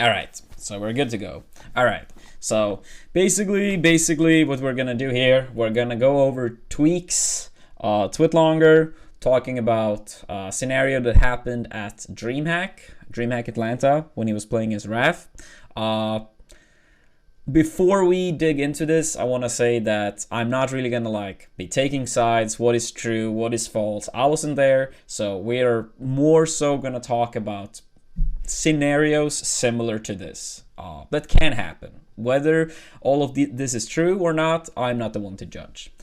All right, so we're good to go. All right, so basically what we're gonna do here, we're gonna go over tweaks, twitlonger, talking about a scenario that happened at Dreamhack Atlanta when he was playing as Raph. Before we dig into this, I want to say that I'm not really gonna like be taking sides, what is true, what is false. I wasn't there, so we're more so gonna talk about scenarios similar to this that can happen. Whether all of this is true or not, I'm not the one to judge.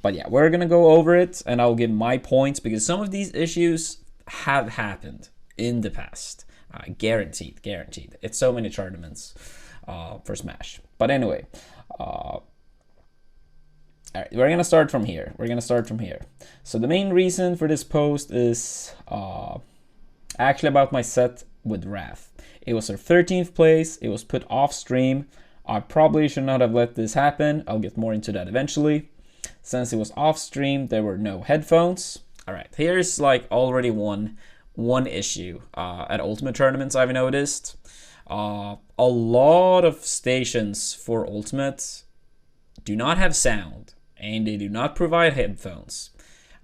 But yeah, we're gonna go over it and I'll give my points because some of these issues have happened in the past. Guaranteed. It's so many tournaments for Smash. But anyway, all right, we're gonna start from here. So the main reason for this post is actually about my set with Raph. It was our 13th place. It was put off stream. I probably should not have let this happen. I'll get more into that eventually. Since it was off stream, there were no headphones. All right, here's like already one issue at Ultimate tournaments I've noticed. A lot of stations for Ultimate do not have sound and they do not provide headphones.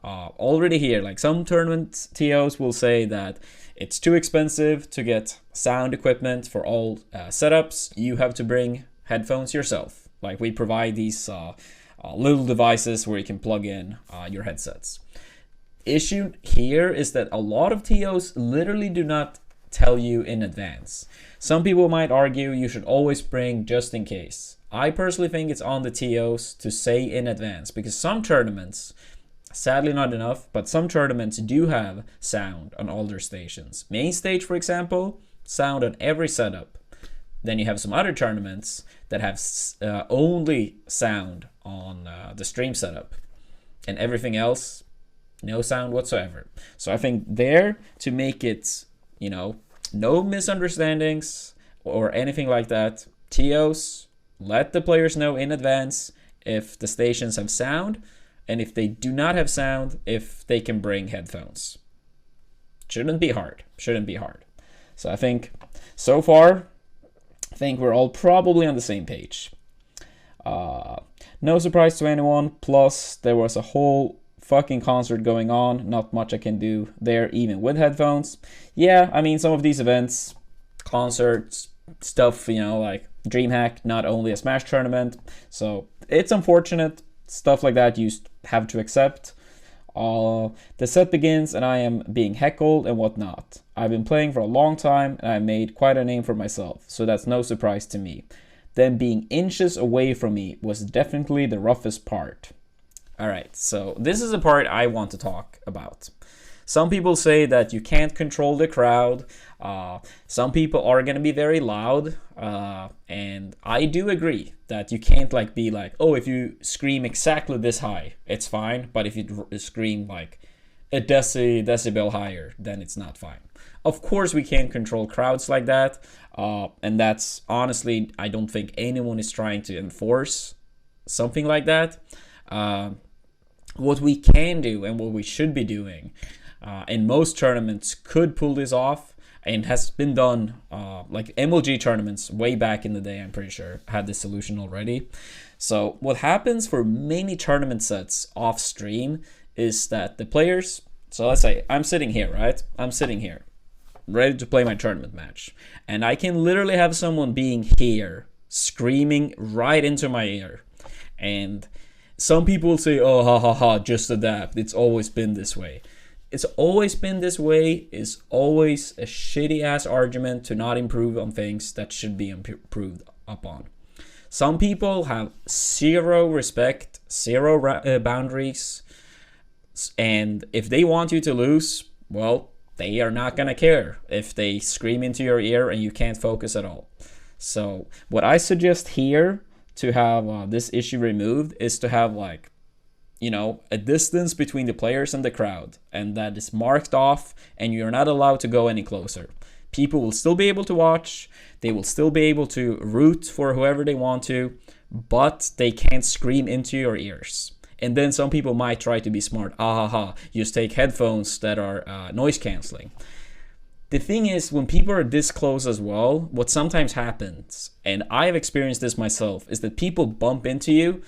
Already here, like some tournament TOs will say that it's too expensive to get sound equipment for all setups. You have to bring headphones yourself. Like we provide these little devices where you can plug in your headsets. Issue here is that a lot of TOs literally do not tell you in advance. Some people might argue you should always bring just in case. I personally think it's on the TOs to say in advance because some tournaments, sadly not enough, but some tournaments do have sound on all their stations. Main stage, for example, sound on every setup. Then you have some other tournaments that have only sound on the stream setup and everything else, no sound whatsoever. So I think there, to make it, you know, no misunderstandings or anything like that, TOs, let the players know in advance if the stations have sound, and if they do not have sound, if they can bring headphones. Shouldn't be hard. So I think so far, we're all probably on the same page. No surprise to anyone. Plus, there was a whole fucking concert going on. Not much I can do there, even with headphones. Yeah, I mean, some of these events, concerts, stuff, you know, like Dreamhack, not only a Smash tournament. So it's unfortunate. Stuff like that you have to accept. The set begins and I am being heckled and whatnot. I've been playing for a long time and I made quite a name for myself, so that's no surprise to me. Them being inches away from me was definitely the roughest part. Alright, so this is the part I want to talk about. Some people say that you can't control the crowd. Some people are going to be very loud. And I do agree that you can't like be like, oh, if you scream exactly this high, it's fine. But if you scream like a decibel higher, then it's not fine. Of course, we can't control crowds like that. And that's honestly, I don't think anyone is trying to enforce something like that. What we can do and what we should be doing, and most tournaments could pull this off and has been done, like MLG tournaments way back in the day, I'm pretty sure, had this solution already. So what happens for many tournament sets off stream is that the players, so let's say I'm sitting here, right? I'm sitting here, ready to play my tournament match. And I can literally have someone being here, screaming right into my ear. And some people will say, oh, ha, ha, ha, just adapt. It's always been this way. It's always been this way is always a shitty-ass argument to not improve on things that should be improved upon. Some people have zero respect, zero boundaries, and if they want you to lose, well, they are not gonna care if they scream into your ear and you can't focus at all. So what I suggest here to have this issue removed is to have, like, you know, a distance between the players and the crowd, and that is marked off and you're not allowed to go any closer. People will still be able to watch, they will still be able to root for whoever they want to, but they can't scream into your ears. And then some people might try to be smart. Ah ha ha, just take headphones that are noise cancelling. the thing is, when people are this close as well, what sometimes happens, and I've experienced this myself, is that people bump into you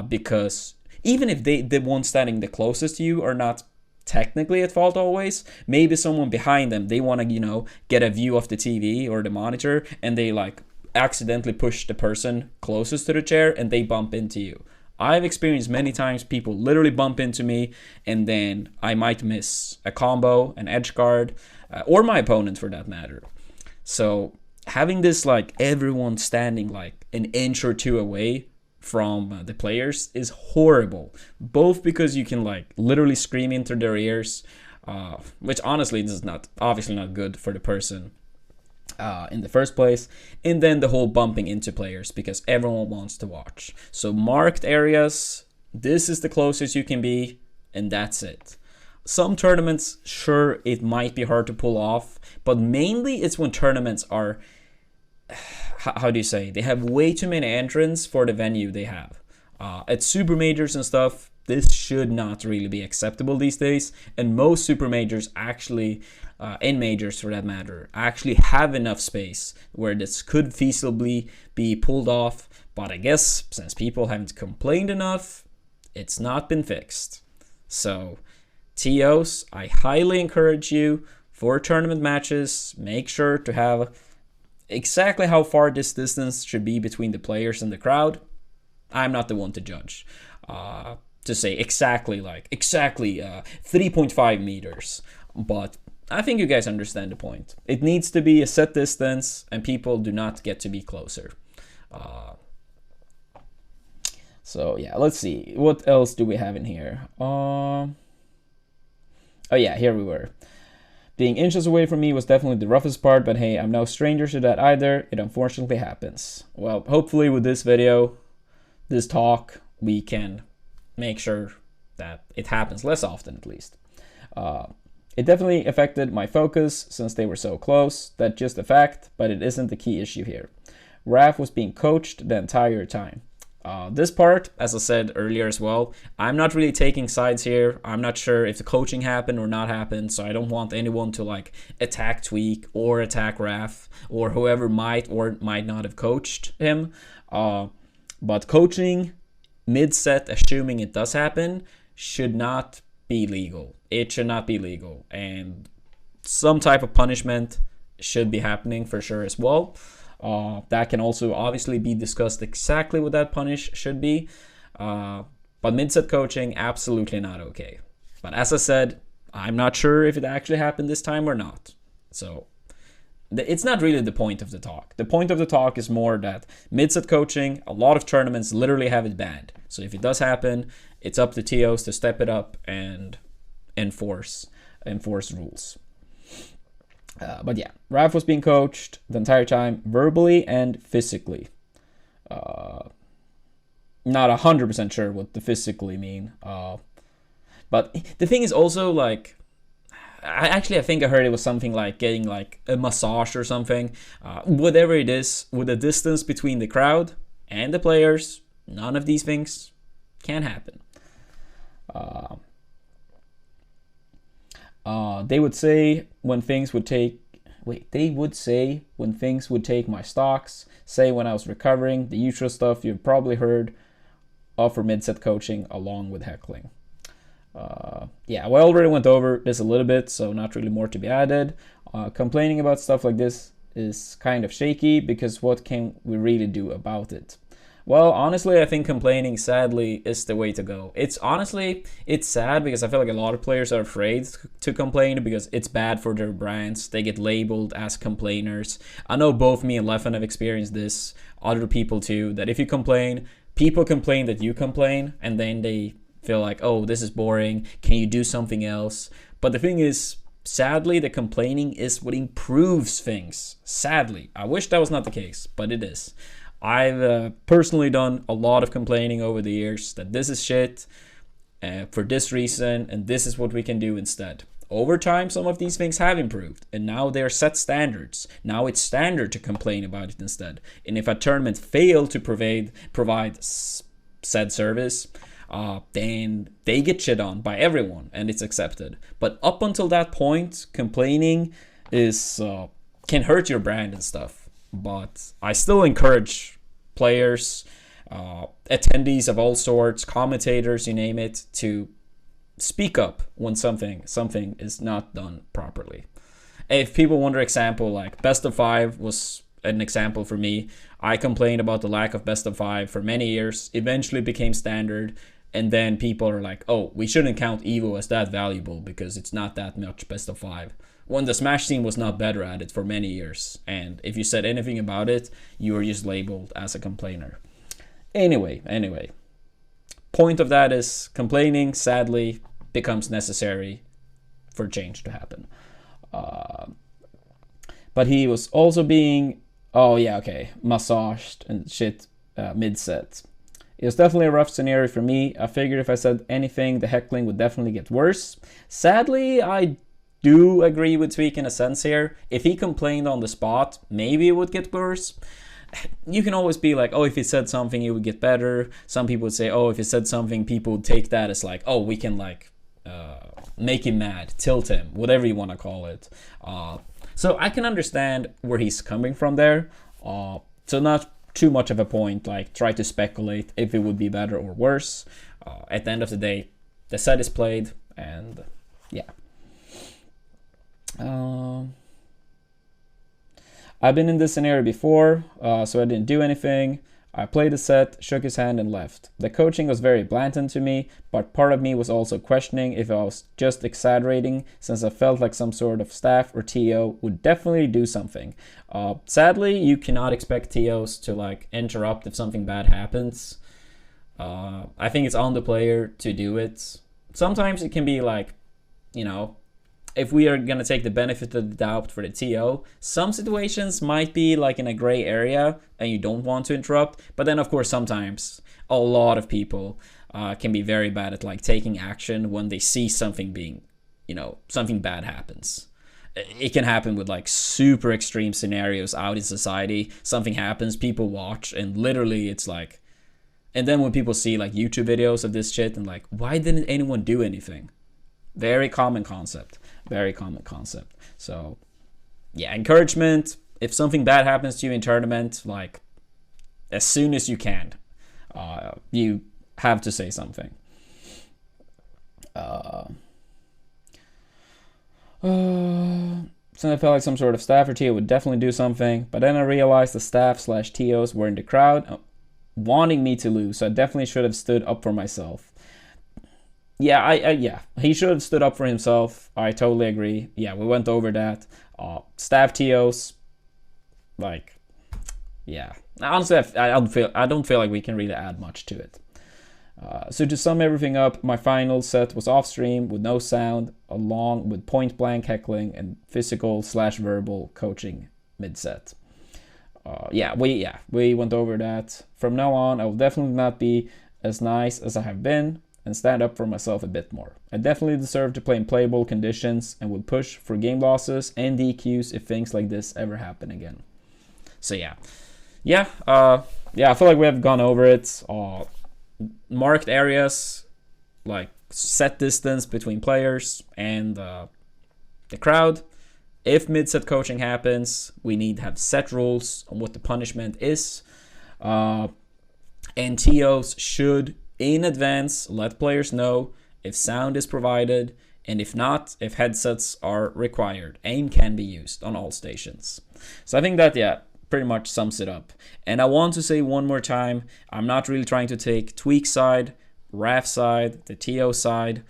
because even if the one standing the closest to you are not technically at fault always, maybe someone behind them, they want to, get a view of the TV or the monitor, and they like accidentally push the person closest to the chair and they bump into you. I've experienced many times people literally bump into me, and then I might miss a combo, an edge guard, or my opponent for that matter. So having this like everyone standing like an inch or two away from the players is horrible, both because you can like literally scream into their ears, which honestly is not obviously not good for the person in the first place, and then the whole bumping into players because everyone wants to watch. So marked areas, this is the closest you can be, and that's it. Some tournaments, sure, it might be hard to pull off, but mainly it's when tournaments are, how do you say, they have way too many entrants for the venue they have. At super majors and stuff, this should not really be acceptable these days, and most super majors actually, and majors for that matter, actually have enough space where this could feasibly be pulled off, but I guess since people haven't complained enough, it's not been fixed. So, TOs, I highly encourage you, for tournament matches, make sure to have exactly how far this distance should be between the players and the crowd. I'm not the one to judge. To say exactly 3.5 meters, but I think you guys understand the point. It needs to be a set distance, and people do not get to be closer. So yeah, let's see. What else do we have in here? Oh yeah, here we were. Being inches away from me was definitely the roughest part, but hey, I'm no stranger to that either. It unfortunately happens. Well, hopefully with this video, this talk, we can make sure that it happens less often at least. It definitely affected my focus since they were so close. That's just a fact, but it isn't the key issue here. Raph was being coached the entire time. This part, as I said earlier as well, I'm not really taking sides here. I'm not sure if the coaching happened or not happened, so I don't want anyone to like attack Tweek or attack Raph or whoever might or might not have coached him. But coaching mid-set, assuming it does happen, should not be legal. It should not be legal, and some type of punishment should be happening for sure as well. That can also obviously be discussed exactly what that punish should be, but mid-set coaching, absolutely not okay. But as I said, I'm not sure if it actually happened this time or not, so it's not really the point of the talk. The point of the talk is more that mid-set coaching, a lot of tournaments literally have it banned. So if it does happen, it's up to TOs to step it up and enforce rules. But yeah, Raph was being coached the entire time, verbally and physically. Not 100% sure what the physically mean. But the thing is also like, I think I heard it was something like getting like a massage or something. Whatever it is, with the distance between the crowd and the players, none of these things can happen. They would say when things would take my stocks, say when I was recovering, the usual stuff you've probably heard of for mid-set coaching along with heckling. Yeah, well, I already went over this a little bit, so not really more to be added. Complaining about stuff like this is kind of shaky because what can we really do about it? Well, honestly, I think complaining, sadly, is the way to go. It's sad because I feel like a lot of players are afraid to complain because it's bad for their brands. They get labeled as complainers. I know both me and Leffen have experienced this, other people too, that if you complain, people complain that you complain, and then they feel like, oh, this is boring, can you do something else? But the thing is, sadly, the complaining is what improves things. Sadly. I wish that was not the case, but it is. I've personally done a lot of complaining over the years that this is shit for this reason, and this is what we can do instead. Over time, some of these things have improved, and now they're set standards. Now it's standard to complain about it instead. And if a tournament failed to provide said service, then they get shit on by everyone, and it's accepted. But up until that point, complaining is can hurt your brand and stuff. But I still encourage players, attendees of all sorts, commentators, you name it, to speak up when something is not done properly. If people wonder, example, like best of 5 was an example for me. I complained about the lack of best of 5 for many years, eventually became standard, and then people are like, oh, we shouldn't count Evo as that valuable because it's not that much best of 5. When the Smash scene was not better at it for many years, and if you said anything about it, you were just labeled as a complainer. Anyway, point of that is complaining, sadly, becomes necessary for change to happen. But he was also being, massaged and shit mid-set. It was definitely a rough scenario for me. I figured if I said anything, the heckling would definitely get worse. Sadly, I do agree with Tweek in a sense here. If he complained on the spot, maybe it would get worse. You can always be like, oh, if he said something, it would get better. Some people would say, oh, if he said something, people would take that as like, oh, we can like make him mad, tilt him, whatever you want to call it. So I can understand where he's coming from there. So not too much of a point, like try to speculate if it would be better or worse. At the end of the day, the set is played, and yeah. I've been in this scenario before, so I didn't do anything. I played the set, shook his hand, and left. The coaching was very blatant to me, but part of me was also questioning if I was just exaggerating, since I felt like some sort of staff or TO would definitely do something. Sadly, you cannot expect TOs to like interrupt if something bad happens. I think it's on the player to do it. Sometimes it can be like, you know, if we are going to take the benefit of the doubt for the TO, some situations might be like in a gray area and you don't want to interrupt. But then, of course, sometimes a lot of people can be very bad at like taking action when they see something being, you know, something bad happens. It can happen with like super extreme scenarios out in society. Something happens, people watch, and literally it's like, and then when people see like YouTube videos of this shit and like, why didn't anyone do anything? Very common concept. Very common concept. So yeah, encouragement. If something bad happens to you in tournament, like as soon as you can, you have to say something. So I felt like some sort of staff or TO would definitely do something, but then I realized the staff/TOs were in the crowd wanting me to lose, so I definitely should have stood up for myself. Yeah, he should have stood up for himself. I totally agree. Yeah, we went over that. Staff TOs, like, yeah. Honestly, I don't feel like we can really add much to it. So to sum everything up, my final set was off stream with no sound, along with point blank heckling and physical/verbal coaching mid set. We went over that. From now on, I will definitely not be as nice as I have been, and stand up for myself a bit more. I definitely deserve to play in playable conditions and will push for game losses and DQs if things like this ever happen again. So I feel like we have gone over it. Marked areas, like set distance between players and the crowd. If mid-set coaching happens, we need to have set rules on what the punishment is. And TOs should in advance let players know if sound is provided, and if not, if headsets are required. AIM can be used on all stations. So I think that pretty much sums it up. And I want to say one more time, I'm not really trying to take Tweek side, Raf side, the TO side.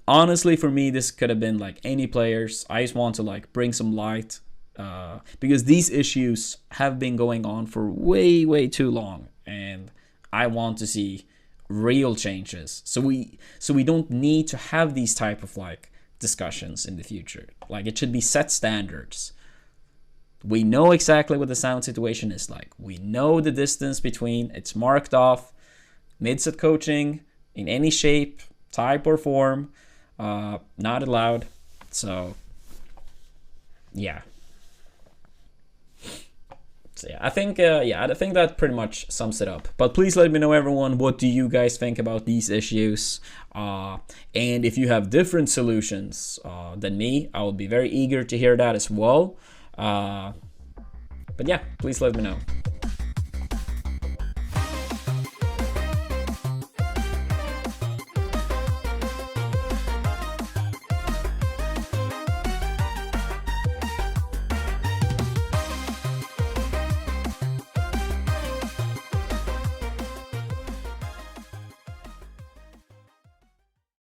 Honestly, for me, this could have been like any players. I just want to like bring some light, because these issues have been going on for way too long, and I want to see real changes. So we don't need to have these type of like discussions in the future. Like, it should be set standards. We know exactly what the sound situation is like. We know the distance between, it's marked off. Mid-set coaching in any shape, type, or form, not allowed. So So yeah, I think that pretty much sums it up. But please let me know, everyone, what do you guys think about these issues? And if you have different solutions than me, I will be very eager to hear that as well. But yeah, please let me know.